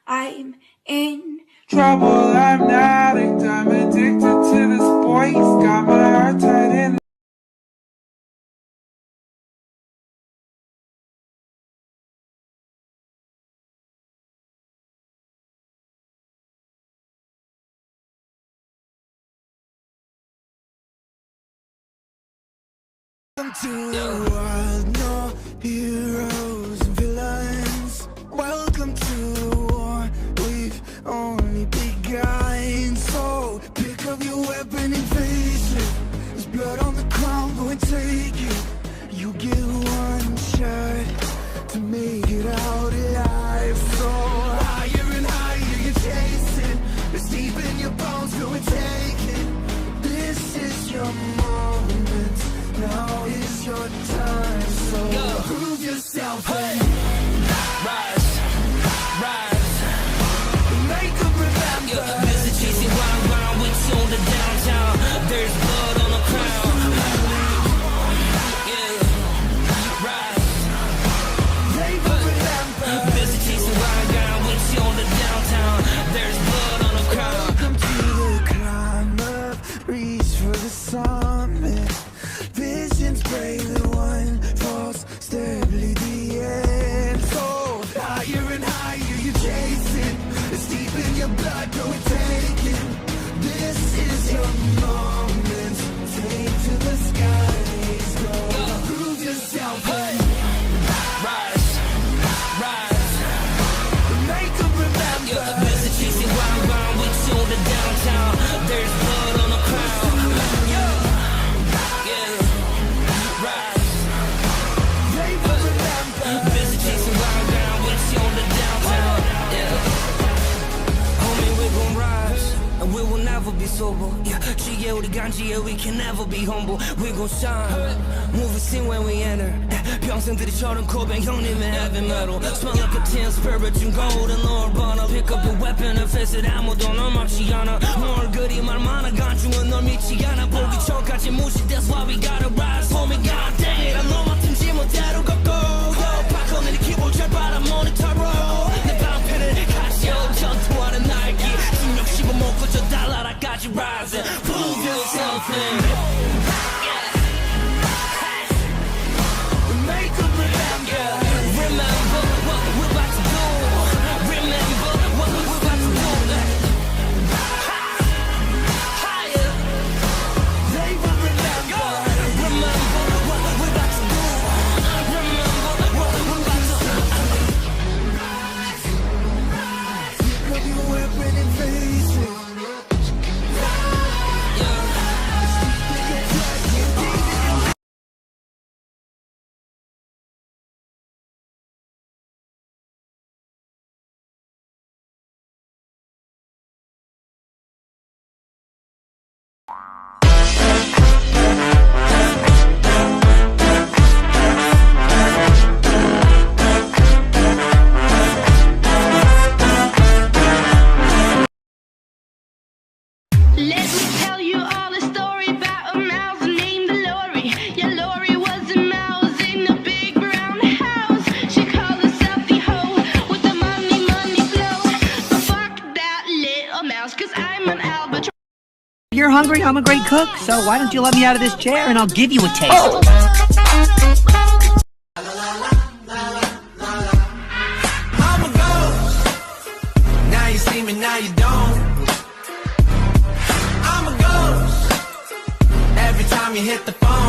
I'm in trouble. I'm an addict. I'm addicted to this boy. He's got my heart tied in. Welcome to the world, no heroes and villains. Welcome to the war, we've only begun. So pick up your weapon and face it. There's blood on the ground, go and take it. You get one shot to make it out alive. So higher and higher you're chasing. It's deep in your bones, go and take it. This is your moment. Now is your time, so prove yourself. Hey, rise, rise, make them remember. Busy chasing round with you on the downtown. There's blood on the crown. Yeah, rise, make them remember. Busy chasing round with you on the downtown. There's blood on the crown. Welcome to the climb up, reach for the summit. Visions break the one false step, lead the end. So higher and higher you're chasing. It's deep in your blood, go and take it. This is your moment. Take to the skies, go. Prove yourself. Hey, rise, rise, make them remember. Busy chasing round with you on the downtown. There's blood on the crown. We will never be sober. Yeah, 지혜 우리 간지에 we can never be humble. We gon' shine. Movie scene when we enter. 평생들이처럼 고백 형님의 heavy metal. Smell like a tin spirit 준 golden Lord Bonner. Pick up your weapon and face it. 아무도 널 막지 않아. 널 그리 말 많아. 간중은 널 믿지 않아. 보기 전까지 무시. That's why we gotta rise. Homie, god dang it. 난 너 맡은 지멋대로 걷고. 바꿔내리 키보드 잘 빨아 모니터로. 내 방패를 가시오. 전투하는 날기. 중력 씹어먹고 저 달나라까지 rise and prove yourself in. Make them remember. Remember what we're about to do. Remember what we're about to do. Higher. They will remember. Remember what we're about to do. Remember what we're about to do. Pick up your weapon and face it. Let me tell you all a story about a mouse named Lori. Yeah, Lori was a mouse in a big brown house. She called herself the hoe with the money flow. But fuck that little mouse, cause I'm an albatross. You're hungry, I'm a great cook, so why don't you let me out of this chair and I'll give you a taste. I'm a ghost. Now you see me, now you don't. I'm a ghost. Every time you hit the phone